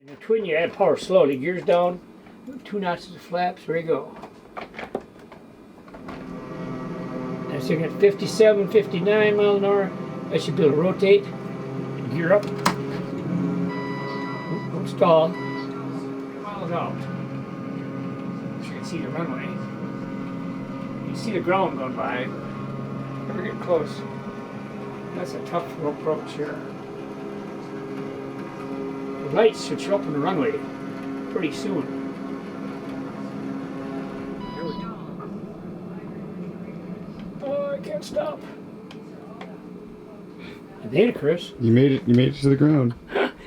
In the twin, you add power slowly. Gears down, 2 notches of flaps, there you go. And so you get 57, 59 miles an hour. That should be able to rotate and gear up. Don't stall. 3 miles out. So you can see the runway. You can see the ground going by. Never get close. That's a tough approach here. The lights should show up on the runway pretty soon. Here we go. Oh, I can't stop. I made it, Chris. You made it. You made it to the ground.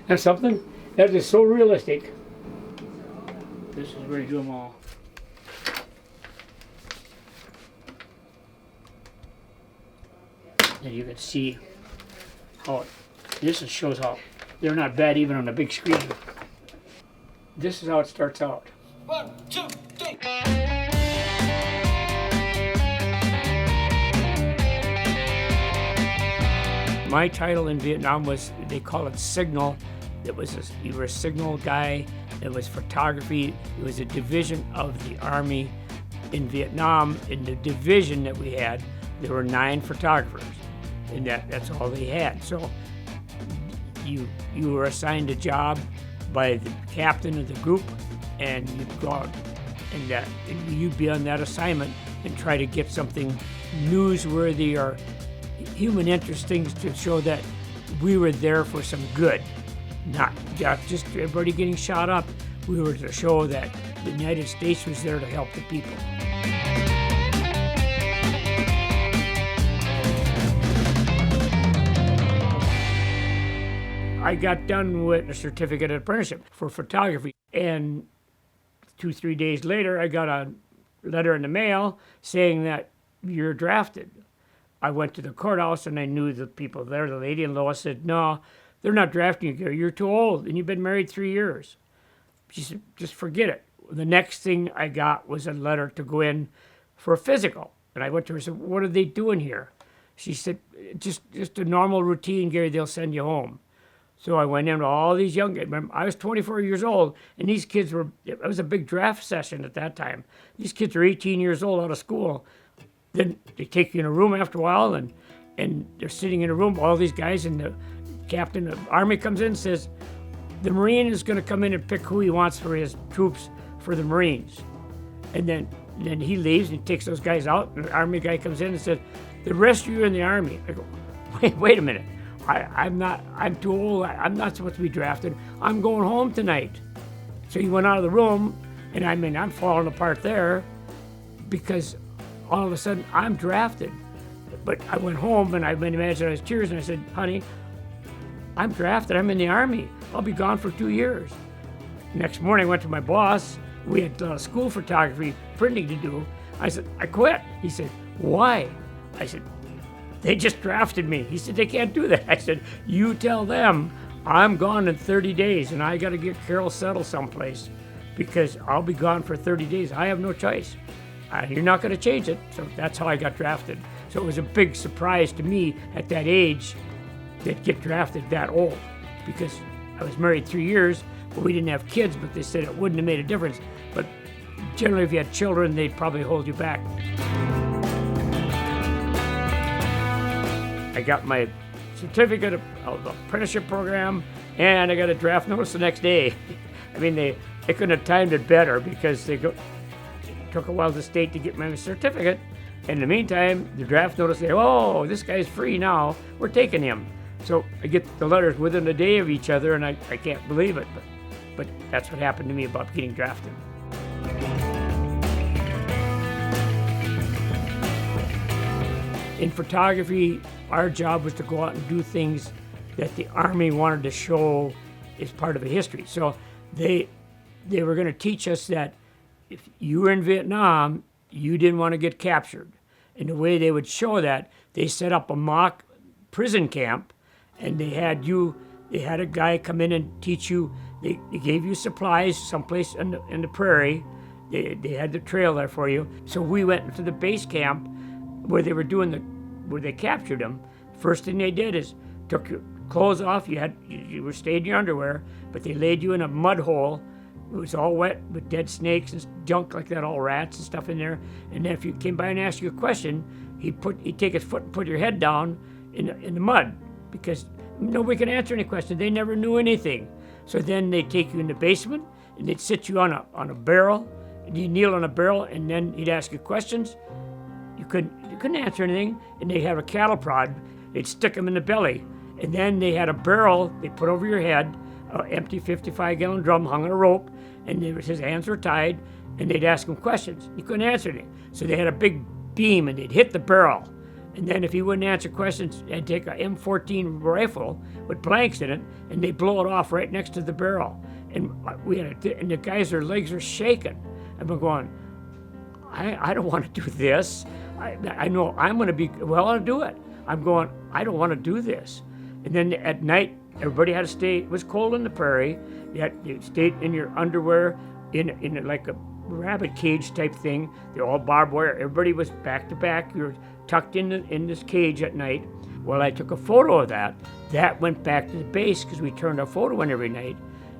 That's something. That is so realistic. This is where you do them all. And you can see how this shows how they're not bad even on a big screen. This is how it starts out. 1, 2, 3. My title in Vietnam was, they call it signal. You were a signal guy. It was photography. It was a division of the Army in Vietnam. In the division that we had, there were 9 photographers, and that's all they had. So you were assigned a job by the captain of the group, and you'd go out and you'd be on that assignment and try to get something newsworthy or human interest things to show that we were there for some good, not just everybody getting shot up. We were to show that the United States was there to help the people. I got done with a certificate of apprenticeship for photography, and 2-3 days later, I got a letter in the mail saying that you're drafted. I went to the courthouse and I knew the people there. The lady-in-law said, "No, they're not drafting you. You're too old and you've been married 3 years." She said, "Just forget it." The next thing I got was a letter to go in for a physical. And I went to her and said, "What are they doing here?" She said, just a normal routine, Gary, they'll send you home. So I went in with all these young guys. I was 24 years old, and these kids it was a big draft session at that time. These kids are 18 years old out of school. Then they take you in a room after a while, and they're sitting in a room, all these guys, and the captain of the Army comes in and says, the Marine is going to come in and pick who he wants for his troops for the Marines. And then he leaves and takes those guys out, and the Army guy comes in and says, the rest of you are in the Army. I go, wait a minute. I'm too old. I'm not supposed to be drafted. I'm going home tonight. So he went out of the room, and I'm falling apart there because all of a sudden I'm drafted. But I went home and I imagine I was tears and I said, "Honey, I'm drafted. I'm in the Army. I'll be gone for 2 years." Next morning I went to my boss. We had school photography printing to do. I said, "I quit." He said, "Why?" I said, "They just drafted me." He said, "They can't do that." I said, "You tell them I'm gone in 30 days and I got to get Carol settled someplace because I'll be gone for 30 days. I have no choice. You're not going to change it." So that's how I got drafted. So it was a big surprise to me at that age that get drafted that old, because I was married 3 years, but we didn't have kids, but they said it wouldn't have made a difference. But generally, if you had children, they'd probably hold you back. I got my certificate of apprenticeship program, and I got a draft notice the next day. I mean, they couldn't have timed it better because it took a while to the state to get my certificate. In the meantime, the draft notice said, "Oh, this guy's free now. We're taking him." So I get the letters within a day of each other, and I can't believe it. But that's what happened to me about getting drafted. In photography, our job was to go out and do things that the Army wanted to show as part of a history. So they were going to teach us that if you were in Vietnam, you didn't want to get captured. And the way they would show that, they set up a mock prison camp, and they had a guy come in and teach you. They gave you supplies someplace in the prairie. They had the trail there for you. So we went into the base camp where they were where they captured him. First thing they did is took clothes off. You were stayed in your underwear, but they laid you in a mud hole. It was all wet with dead snakes and junk like that, all rats and stuff in there. And then if you came by and asked you a question, he'd take his foot and put your head down in the mud, because nobody can answer any question. They never knew anything. So then they'd take you in the basement and they'd sit you on a barrel, and you'd kneel on a barrel, and then he'd ask you questions. You couldn't answer anything, and they'd have a cattle prod. They'd stick them in the belly, and then they had a barrel they put over your head, an empty 55-gallon drum hung on a rope, and his hands were tied, and they'd ask him questions. He couldn't answer anything. So they had a big beam, and they'd hit the barrel. And then if he wouldn't answer questions, they'd take a M14 rifle with blanks in it, and they'd blow it off right next to the barrel. And and the guys, their legs are shaking. I've been going, I don't want to do this. I know I'm going to be, well, I'll do it. I'm going, I don't want to do this. And then at night, everybody had to stay. It was cold in the prairie. You stayed in your underwear in like a rabbit cage type thing. They're all barbed wire. Everybody was back to back. You were tucked in this cage at night. Well, I took a photo of that. That went back to the base because we turned our photo in every night.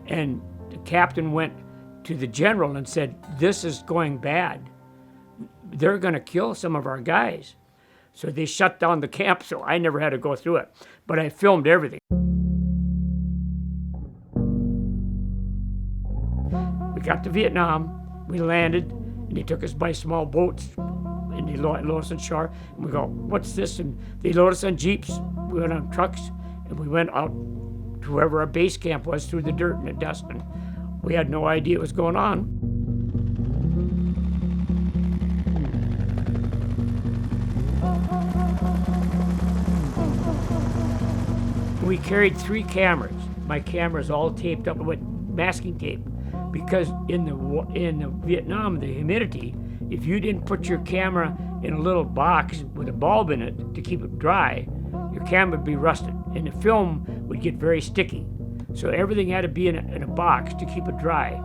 And the captain went to the general and said, this is going bad. They're going to kill some of our guys. So they shut down the camp, so I never had to go through it. But I filmed everything. We got to Vietnam, we landed, and they took us by small boats, and they loaded us on shore. And we go, what's this? And they loaded us on jeeps. We went on trucks, and we went out to wherever our base camp was through the dirt and the dust. And we had no idea what was going on. We carried 3 cameras. My camera's all taped up with masking tape, because in the Vietnam, the humidity, if you didn't put your camera in a little box with a bulb in it to keep it dry, your camera would be rusted, and the film would get very sticky. So everything had to be in a box to keep it dry.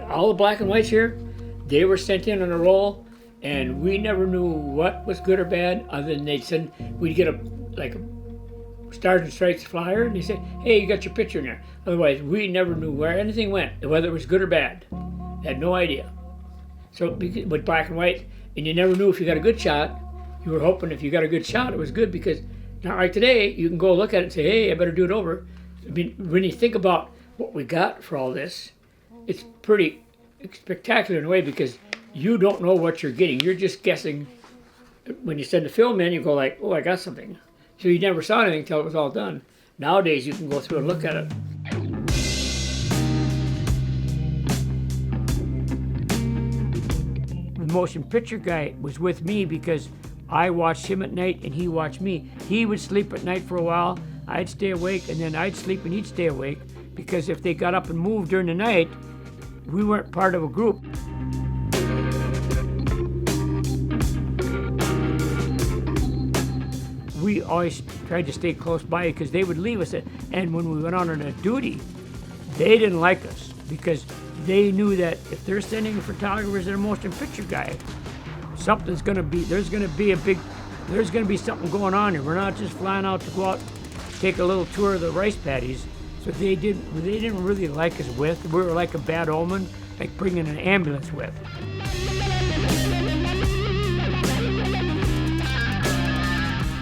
All the black and whites here, they were sent in on a roll, and we never knew what was good or bad, other than they'd send, we'd get a Stars and Stripes flyer, and they said, hey, you got your picture in there. Otherwise, we never knew where anything went, whether it was good or bad. Had no idea. So with black and white, and you never knew if you got a good shot. You were hoping if you got a good shot, it was good, because not like today, you can go look at it and say, hey, I better do it over. I mean, when you think about what we got for all this, it's pretty spectacular in a way, because you don't know what you're getting. You're just guessing. When you send the film in, you go like, oh, I got something. So you never saw anything until it was all done. Nowadays, you can go through and look at it. The motion picture guy was with me because I watched him at night and he watched me. He would sleep at night for a while. I'd stay awake, and then I'd sleep and he'd stay awake, because if they got up and moved during the night, we weren't part of a group. We always tried to stay close by because they would leave us. And when we went on a duty, they didn't like us, because they knew that if they're sending photographers and a motion picture guy, there's going to be something going on here. We're not just flying out to go out, take a little tour of the rice paddies. So they didn't really like us with. We were like a bad omen, like bringing an ambulance with.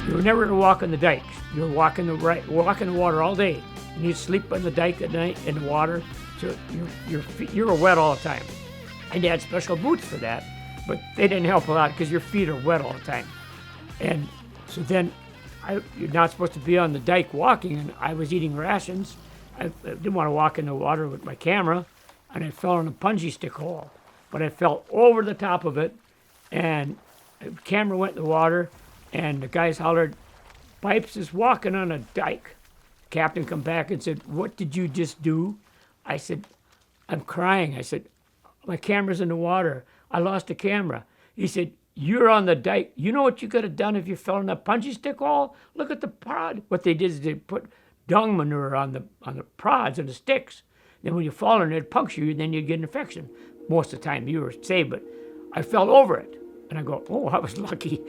You were never going to walk on the dikes. You were walking the water all day, and you'd sleep on the dike at night in the water. So you were wet all the time. And they had special boots for that, but they didn't help a lot because your feet are wet all the time. And so then you're not supposed to be on the dike walking, and I was eating rations. I didn't want to walk in the water with my camera, and I fell in a punji stick hole. But I fell over the top of it, and the camera went in the water, and the guys hollered, Pipes is walking on a dike. Captain come back and said, what did you just do? I said, I'm crying. I said, my camera's in the water. I lost the camera. He said, you're on the dike. You know what you could have done if you fell in that punji stick hole? Look at the prod. What they did is they put dung manure on the prods and the sticks. Then when you fall in it, it'd puncture you, and then you'd get an infection. most of the time you were saved, but I fell over it. And I go, oh, I was lucky.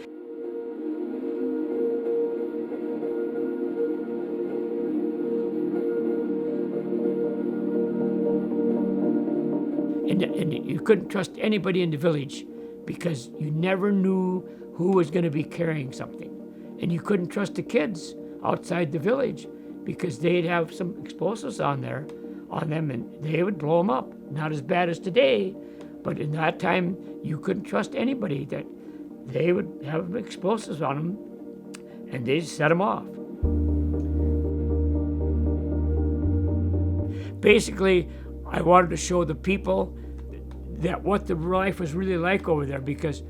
And you couldn't trust anybody in the village because you never knew who was going to be carrying something. And you couldn't trust the kids outside the village because they'd have some explosives on them and they would blow them up. Not as bad as today, but in that time you couldn't trust anybody, that they would have explosives on them and they'd set them off. Basically, I wanted to show the people that what the life was really like over there, because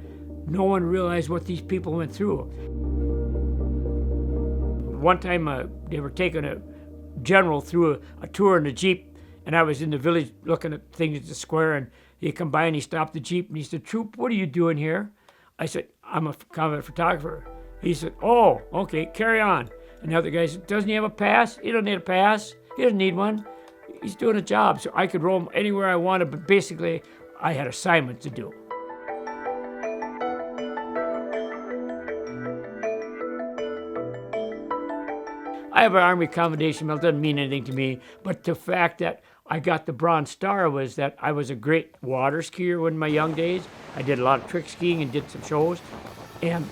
no one realized what these people went through. One time they were taking a general through a tour in a Jeep, and I was in the village looking at things at the square, and he come by and he stopped the Jeep and he said, "Troop, what are you doing here?" I said, "I'm a combat photographer." He said, "Oh, okay, carry on." And the other guy said, "Doesn't he have a pass?" "He doesn't need a pass. He doesn't need one. He's doing a job." So I could roam anywhere I wanted, but basically I had assignments to do. I have an Army Commendation Medal. It doesn't mean anything to me, but the fact that I got the Bronze Star was that I was a great water skier in my young days. I did a lot of trick skiing and did some shows. And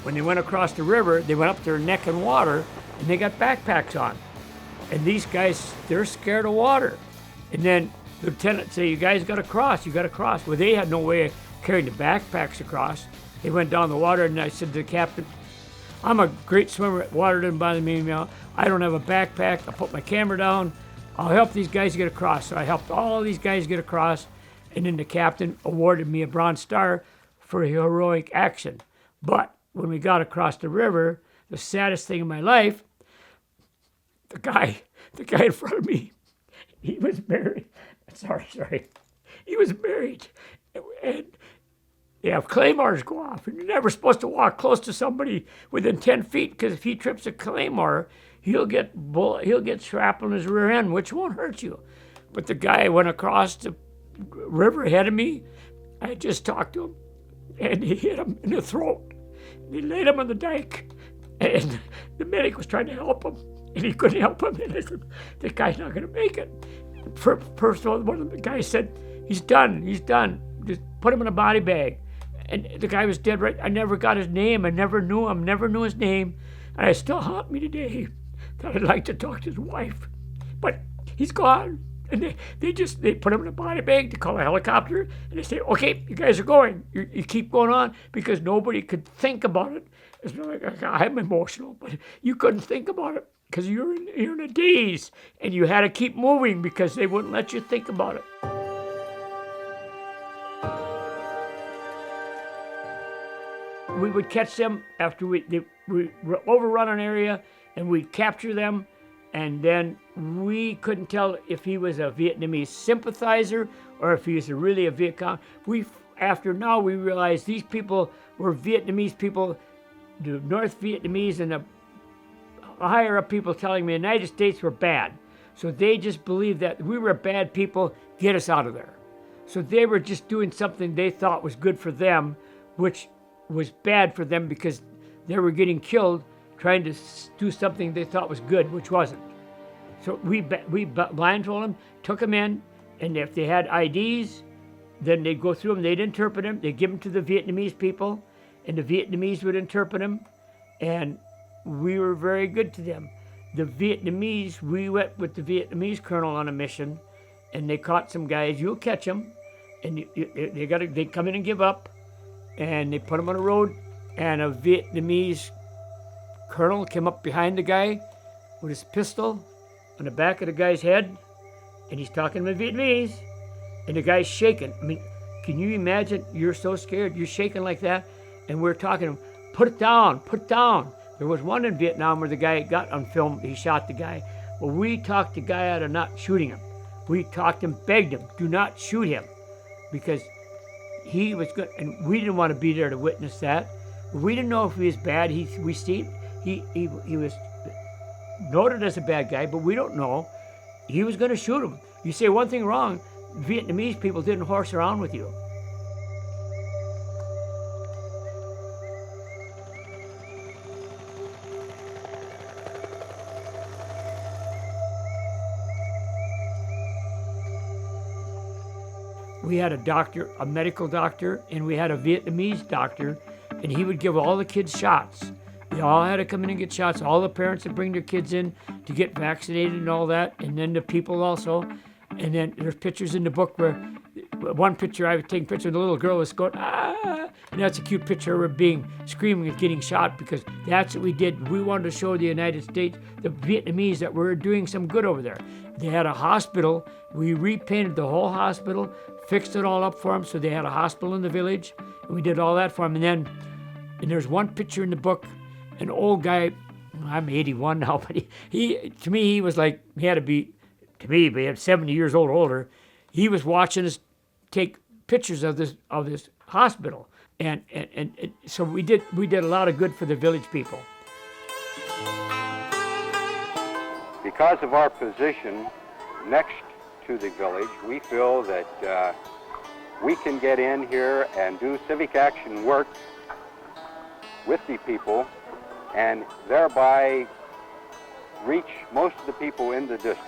when they went across the river, they went up to their neck in water and they got backpacks on. And these guys, they're scared of water. And then the lieutenant said, "You guys got to cross, you got to cross." Well, they had no way of carrying the backpacks across. They went down the water, and I said to the captain, "I'm a great swimmer. Water doesn't bother me now. I don't have a backpack. I'll put my camera down. I'll help these guys get across." So I helped all these guys get across, and then the captain awarded me a Bronze Star for heroic action. But when we got across the river, the saddest thing in my life, the guy in front of me, he was married. Sorry. He was married, and they have claymores go off, and you're never supposed to walk close to somebody within 10 feet, because if he trips a claymore, he'll get shrapnel in his rear end, which won't hurt you. But the guy went across the river ahead of me. I just talked to him, and he hit him in the throat. He laid him on the dike, and the medic was trying to help him, and he couldn't help him. And I said, "The guy's not going to make it." First of all, one of the guys said, he's done. Just put him in a body bag." And the guy was dead right. I never got his name. I never knew him, never knew his name. And it still haunt me today that I'd like to talk to his wife. But he's gone. And they put him in a body bag. They call a helicopter. And they say, "Okay, you guys are going. You keep going on," because nobody could think about it. It's like, I'm emotional, but you couldn't think about it because you're in a daze. And you had to keep moving because they wouldn't let you think about it. We would catch them after we overrun an area, and we'd capture them, and then we couldn't tell if he was a Vietnamese sympathizer or if he was really a Viet Cong. After now, we realize these people were Vietnamese people, the North Vietnamese, and the higher up people telling me the United States were bad. So they just believed that we were bad people, get us out of there. So they were just doing something they thought was good for them, which was bad for them because they were getting killed trying to do something they thought was good, which wasn't. So we blindfolded them, took them in, and if they had IDs, then they'd go through them, they'd interpret them, they'd give them to the Vietnamese people, and the Vietnamese would interpret them, and we were very good to them. The Vietnamese, we went with the Vietnamese colonel on a mission, and they caught some guys. You'll catch them, and they come in and give up, and they put them on a road, and a Vietnamese colonel came up behind the guy with his pistol on the back of the guy's head, and he's talking to Vietnamese, and the guy's shaking. I mean, can you imagine? You're so scared, you're shaking like that, and we're talking to him, put it down. There was one in Vietnam where the guy got on film, he shot the guy. Well, we talked the guy out of not shooting him. We talked him, begged him, do not shoot him, because he was good, and we didn't want to be there to witness that. We didn't know if he was bad. He was noted as a bad guy, but we don't know. He was going to shoot him. You say one thing wrong, Vietnamese people didn't horse around with you. We had a doctor, a medical doctor, and we had a Vietnamese doctor, and he would give all the kids shots. They all had to come in and get shots. All the parents would bring their kids in to get vaccinated and all that, and then the people also. And then there's pictures in the book where one picture, I was taking a picture of the little girl was going, ah, and that's a cute picture of her being screaming and getting shot, because that's what we did. We wanted to show the United States, the Vietnamese, that we're doing some good over there. They had a hospital. We repainted the whole hospital, fixed it all up for them, so they had a hospital in the village, and we did all that for them. And there's one picture in the book, an old guy, I'm 81 now, but he to me, he was like, he had to be, to me, but he had 70 years old or older. He was watching us take pictures of this hospital. And so we did a lot of good for the village people. Because of our position next to the village, we feel that we can get in here and do civic action work with the people and thereby reach most of the people in the district.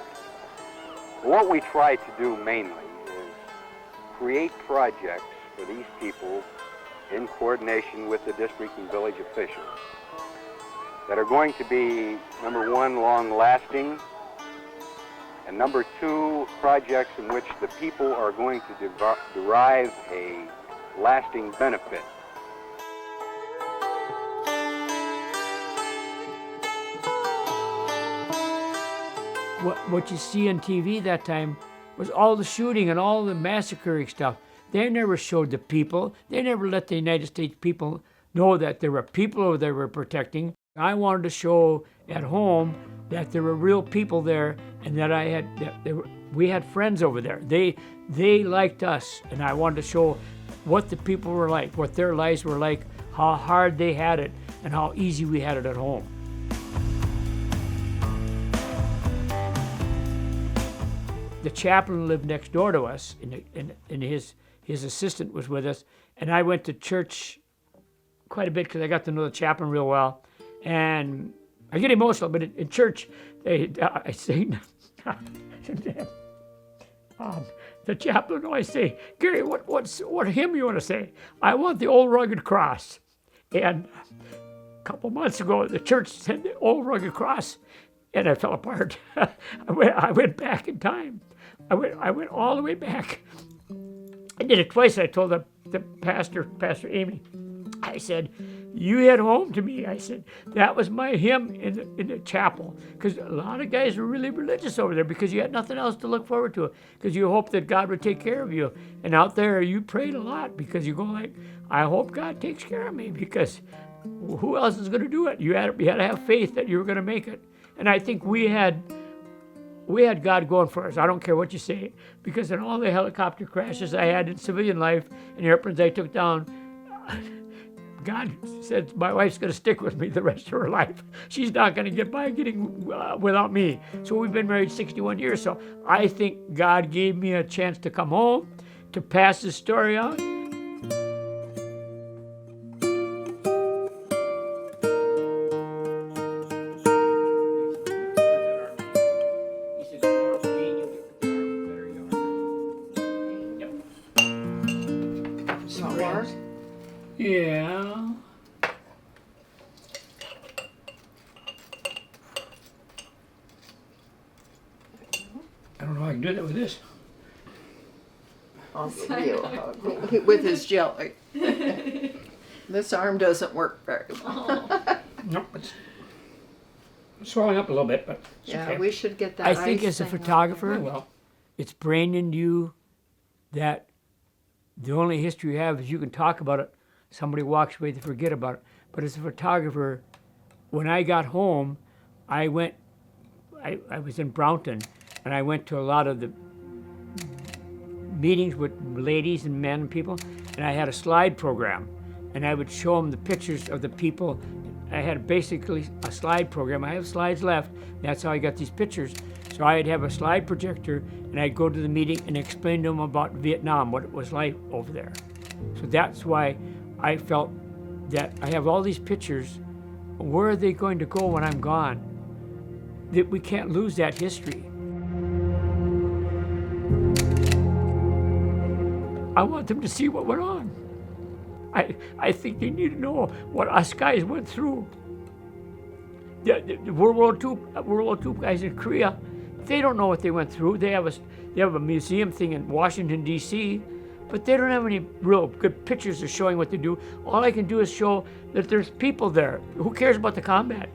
What we try to do mainly is create projects for these people in coordination with the district and village officials that are going to be, number one, long-lasting, and number two, projects in which the people are going to derive a lasting benefit. What you see on TV that time was all the shooting and all the massacring stuff. They never showed the people. They never let the United States people know that there were people over there we're protecting. I wanted to show at home that there were real people there, and that we had friends over there. They liked us, and I wanted to show what the people were like, what their lives were like, how hard they had it, and how easy we had it at home. The chaplain lived next door to us, and his assistant was with us, and I went to church quite a bit because I got to know the chaplain real well. And I get emotional, but in church, I sing. The chaplain always say, Gary, what hymn you want to say? I want the Old Rugged Cross. And a couple months ago, the church said the Old Rugged Cross, and I fell apart. I went back in time. I went all the way back. I did it twice. I told the Pastor Amy, I said, you head home to me. I said, that was my hymn in the chapel. Because a lot of guys were really religious over there because you had nothing else to look forward to. Because you hoped that God would take care of you. And out there, you prayed a lot because you go like, I hope God takes care of me, because who else is going to do it? You had to have faith that you were going to make it. And I think we had God going for us. I don't care what you say, because in all the helicopter crashes I had in civilian life and airplanes I took down, God said my wife's going to stick with me the rest of her life. She's not going to get by without me. So we've been married 61 years. So I think God gave me a chance to come home, to pass this story on. Yeah. I don't know how I can do that with this. I'll give you a hug with his jelly. This arm doesn't work very well. Nope, it's swelling up a little bit, but it's Yeah, okay. we should get that. I think ice as a thing photographer, off. well, it's brained into you that the only history you have is you can talk about it. Somebody walks away, they forget about it. But as a photographer, when I got home, I was in Brownton, and I went to a lot of the meetings with ladies and men and people, and I had a slide program, and I would show them the pictures of the people I had basically a slide program. I have slides left. That's how I got these pictures. So I'd have a slide projector, and I'd go to the meeting and explain to them about Vietnam, what it was like over there. So that's why I felt that I have all these pictures. Where are they going to go when I'm gone? That we can't lose that history. I want them to see what went on. I think they need to know what us guys went through. The World War II guys in Korea, they don't know what they went through. They have a museum thing in Washington, D.C., but they don't have any real good pictures of showing what they do. All I can do is show that there's people there. Who cares about the combat?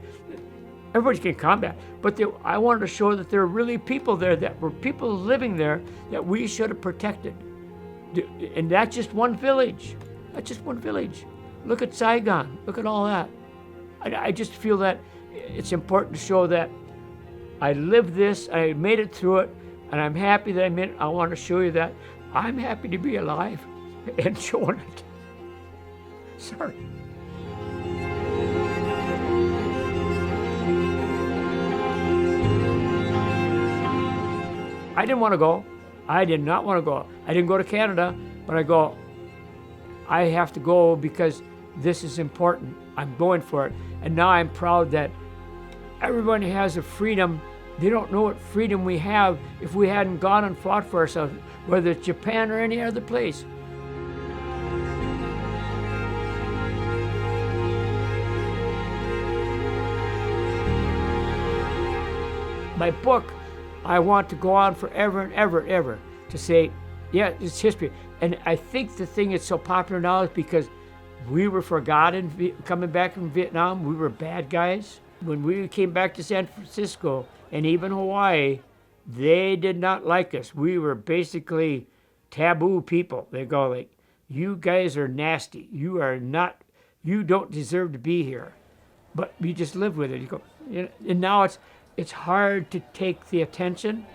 Everybody can combat, but I wanted to show that there are really people there, that were people living there that we should have protected. And that's just one village. That's just one village. Look at Saigon. Look at all that. I just feel that it's important to show that I lived this, I made it through it, and I'm happy that I made it. I want to show you that I'm happy to be alive and showing it. Sorry. I didn't want to go. I did not want to go. I didn't go to Canada, but I have to go because this is important. I'm going for it. And now I'm proud that everyone has a freedom. They don't know what freedom we have if we hadn't gone and fought for ourselves, whether it's Japan or any other place. My book, I want to go on forever and ever and ever to say, yeah, it's history. And I think the thing that's so popular now is because we were forgotten coming back from Vietnam. We were bad guys. When we came back to San Francisco and even Hawaii, they did not like us. We were basically taboo people. They go like, you guys are nasty. You don't deserve to be here. But we just live with it. You go, and now it's hard to take the attention.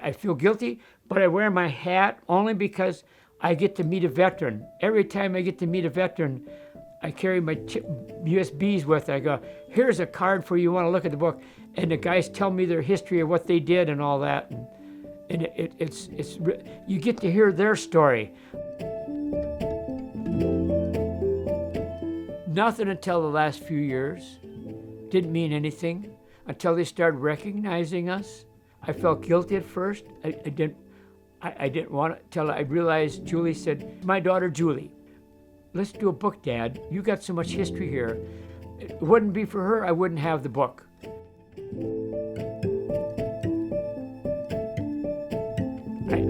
I feel guilty, but I wear my hat only because I get to meet a veteran. Every time I get to meet a veteran, I carry my USBs with. I go, here's a card for you want to look at the book. And the guys tell me their history of what they did and all that. And it's you get to hear their story. Nothing until the last few years. Didn't mean anything until they started recognizing us. I felt guilty at first. I didn't want it till I realized Julie said, my daughter Julie, let's do a book, Dad. You got so much history here. It wouldn't be for her, I wouldn't have the book.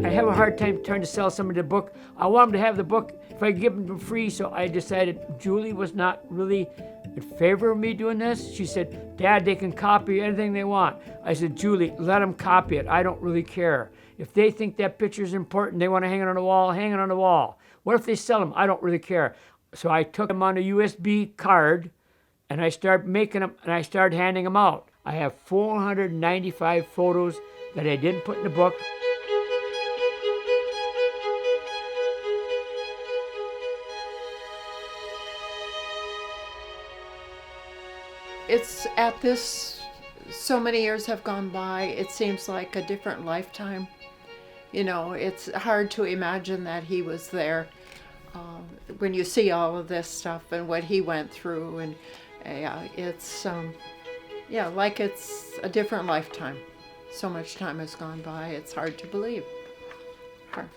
I have a hard time trying to sell somebody the book. I want them to have the book if I give them for free, so I decided Julie was not really in favor of me doing this. She said, Dad, they can copy anything they want. I said, Julie, let them copy it. I don't really care. If they think that picture's important, they want to hang it on the wall, hang it on the wall. What if they sell them? I don't really care. So I took them on a USB card, and I started making them, and I started handing them out. I have 495 photos that I didn't put in the book. It's at this, so many years have gone by, it seems like a different lifetime. You know, it's hard to imagine that he was there when you see all of this stuff and what he went through. And it's, like it's a different lifetime. So much time has gone by, it's hard to believe. Hard.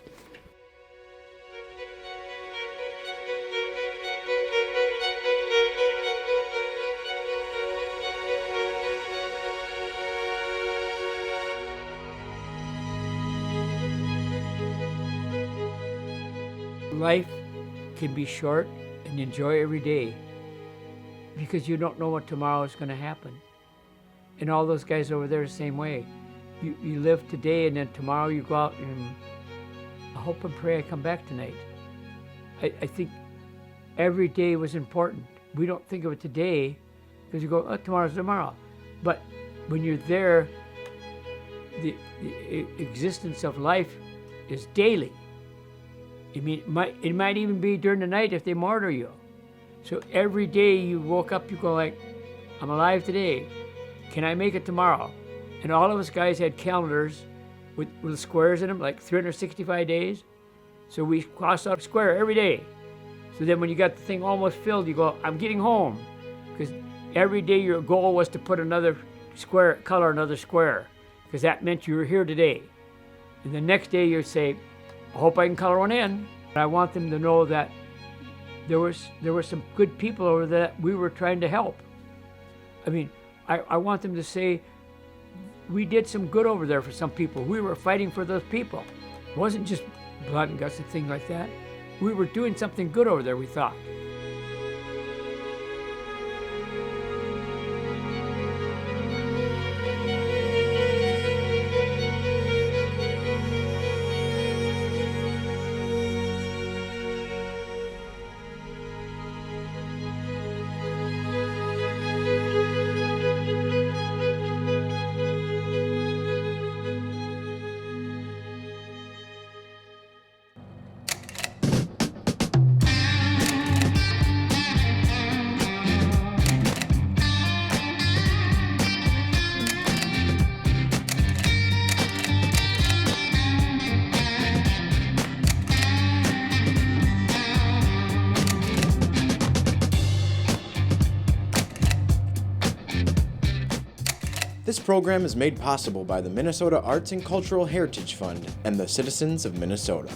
Life can be short and enjoy every day because you don't know what tomorrow is going to happen. And all those guys over there the same way. You live today and then tomorrow you go out and I hope and pray I come back tonight. I think every day was important. We don't think of it today because you go, oh, tomorrow's tomorrow. But when you're there, the existence of life is daily. I mean, it might even be during the night if they murder you. So every day you woke up, you go like, I'm alive today. Can I make it tomorrow? And all of us guys had calendars with squares in them, like 365 days. So we crossed out a square every day. So then when you got the thing almost filled, you go, I'm getting home. Because every day your goal was to put another square, color another square. Because that meant you were here today. And the next day you'd say, I hope I can color one in. I want them to know that there were some good people over there that we were trying to help. I mean, I want them to say, we did some good over there for some people. We were fighting for those people. It wasn't just blood and guts and things like that. We were doing something good over there, we thought. This program is made possible by the Minnesota Arts and Cultural Heritage Fund and the citizens of Minnesota.